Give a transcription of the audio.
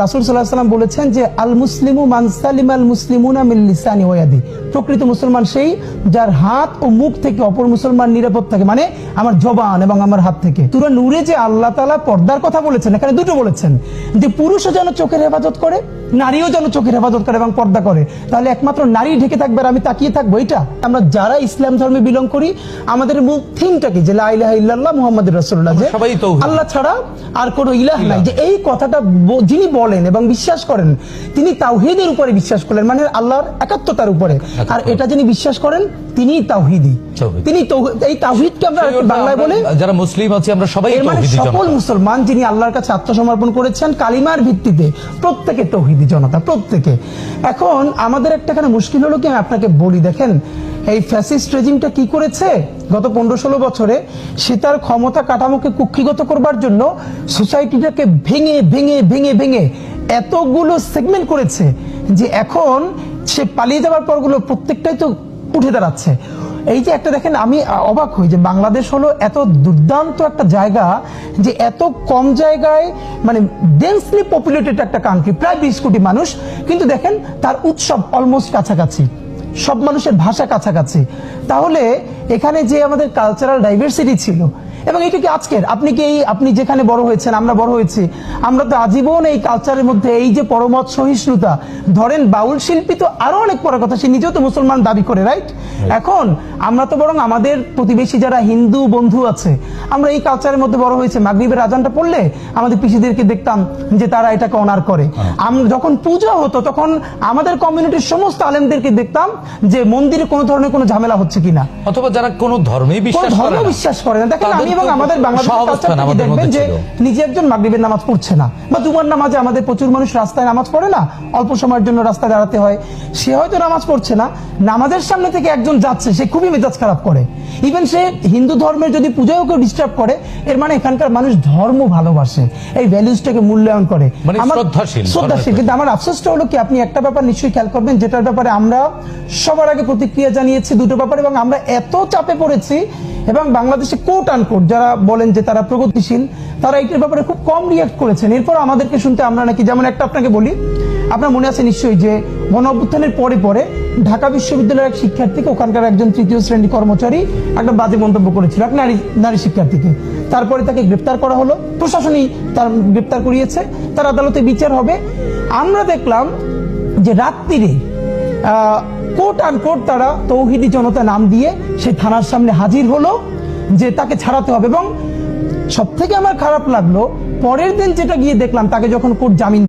রাসূল সাল্লাল্লাহু আলাইহি ওয়াসাল্লাম বলেছেন যে আল মুসলিমু মান সালিমাল মুসলিমুনা মিন লিসানি ওয়া ইয়াদি, প্রকৃত মুসলমান সেই যার হাত ও মুখ থেকে অপর মুসলমান নিরাপদ থাকে, মানে আমার জবান এবং আমার হাত থেকে। সূরা নূরে যে আল্লাহ তাআলা পর্দার কথা বলেছেন, এখানে দুটো বলেছেন, যে পুরুষও যেন চোখের হেফাজত করে, নারীও যেন চোখের হেফাজত করে এবং পর্দা করে। তাহলে একমাত্র নারী ঢেকে থাকবে আর আমি তাকিয়ে থাকবো? এটা আমরা যারা ইসলাম ধর্মে বিলং করি, আমাদের মূল থিমটা কি? যে লা ইলাহা ইল্লাল্লাহ মুহাম্মাদুর রাসূলুল্লাহ, যে আল্লাহ ছাড়া আর কোনো ইলাহ নাই। যে এই কথাটা যিনি বলেন এবং বিশ্বাস করেন, তিনি তাওহীদের উপরে বিশ্বাস করেন, মানে আল্লাহর একাত্মতার উপরে। আর এটা যিনি বিশ্বাস করেন তিনি তাওহীদি, তিনি এই তাওহীদকে আমরা বাংলায় বলে যারা মুসলিম আছি আমরা সবাই তাওহীদি জনতা। সকল মুসলমান যিনি আল্লাহর কাছে আত্মসমর্পণ করেছেন কালিমার ভিত্তিতে, প্রত্যেকে তাওহীদি জনতা, প্রত্যেকে। এখন আমাদের একটাখানে মুশকিল হলো কি, আমি আপনাকে বলি, দেখেন এই ফ্যাসিস্ট রেজিমটা কি করেছে গত 15-16 বছরে, সে তার ক্ষমতা কাঠামোকে কুক্ষিগত করবার জন্য সোসাইটিটাকে ভেঙে ভেঙে ভেঙে ভেঙে এতগুলো সেগমেন্ট করেছে যে এখন সে পালিয়ে যাওয়ার পরগুলো প্রত্যেকটাই তো উঠে দাঁড়াচ্ছে। এই যে একটা দেখেন, আমি অবাক হই যে বাংলাদেশ হলো এত দুর্দান্ত একটা জায়গা, যে এত কম জায়গায় মানে ডেন্সলি পপুলেটেড একটা কান্ট্রি, প্রায় 20 কোটি মানুষ, কিন্তু দেখেন তার উৎসব অলমোস্ট কাছাকাছি, সব মানুষের ভাষা কাছাকাছি। তাহলে এখানে যে আমাদের কালচারাল ডাইভার্সিটি ছিল, এবং এটা কি আজকের, আপনি যেখানে বড় হয়েছেন, আমরা বড় হয়েছি, আমরা তো আজীবন এই কালচারের মধ্যে এই যে পরমত সহিষ্ণুতা, ধরেন বাউল শিল্পী তো আরো অনেক বড় কথা, সে নিজেও তো মুসলমান দাবি করে, রাইট? এখন আমরা তো বরং আমাদের প্রতিবেশী যারা হিন্দু বন্ধু আছে, আমরা এই কালচারের মধ্যে বড় হয়েছে। মাগরিবের আজানটা পড়লে আমাদের পিসিদেরকে দেখতাম যে তারা এটাকে অনার করে। আমরা যখন পূজা হতো তখন আমাদের কমিউনিটির সমস্ত আলেমদেরকে দেখতাম যে মন্দিরে কোনো ধরনের কোনো ঝামেলা হচ্ছে কিনা, অথবা যারা কোনো ধর্মেই বিশ্বাস করে না। দেখেন আমি এবং আমাদের বাংলাদেশের দেখবেন যে নিজে একজন মাগরিবের নামাজ পড়ছে না, বা জুমার নামাজে আমাদের প্রচুর মানুষ রাস্তায় নামাজ পড়ে না, অল্প সময়ের জন্য রাস্তায় দাঁড়াতে হয়, সে হয়তো নামাজ পড়ছে না, নামাজের সামনে থেকে একজন যাচ্ছে, সে খুবই মেজাজ খারাপ করে। ইভেন সে হিন্দু ধর্মের যদি পূজায় কেউ ডিস্টার্ব করে, এর মানে এখানকার মানুষ ধর্ম ভালোবাসে, এই ভ্যালুজটাকে মূল্যায়ন করে, শ্রদ্ধাশীল। কিন্তু আমার আফসোসটা হলো কি, আপনি একটা ব্যাপার নিশ্চয়ই খেয়াল করবেন, যেটার ব্যাপারে আমরা সবার আগে প্রতিক্রিয়া জানিয়েছি, দুটো ব্যাপার, এবং আমরা এত চাপে পড়েছি, এবং বাংলাদেশে কোট আনকোট যারা বলেন যে তারা প্রগতিশীল, তারা এইটার ব্যাপারে খুব কম রিয়াক্ট করেছেন। এরপর আমাদেরকে শুনতে আমরা নাকি, যেমন একটা আপনাকে বলি, আপনার মনে আছে নিশ্চয়ই যে গণ অভ্যুত্থানের পরে পরে ঢাকা বিশ্ববিদ্যালয়ের এক শিক্ষার্থীকে, ওখানকার একজন 3য় শ্রেণী কর্মচারী একটা বাজে মন্তব্য করেছিল এক নারী শিক্ষার্থীকে। তারপরে তাকে গ্রেপ্তার করা হলো, প্রশাসনই তার গ্রেপ্তার করিয়েছে, তার আদালতে বিচার হবে। আমরা দেখলাম যে রাত্রিরে কোট আনকোট তারা তৌহিদি জনতা নাম দিয়ে সেই থানার সামনে হাজির হলো যে তাকে ছাড়াতে হবে। এবং সব থেকে আমার খারাপ লাগলো, পরের দিন যেটা গিয়ে দেখলাম, তাকে যখন কোর্ট জামিন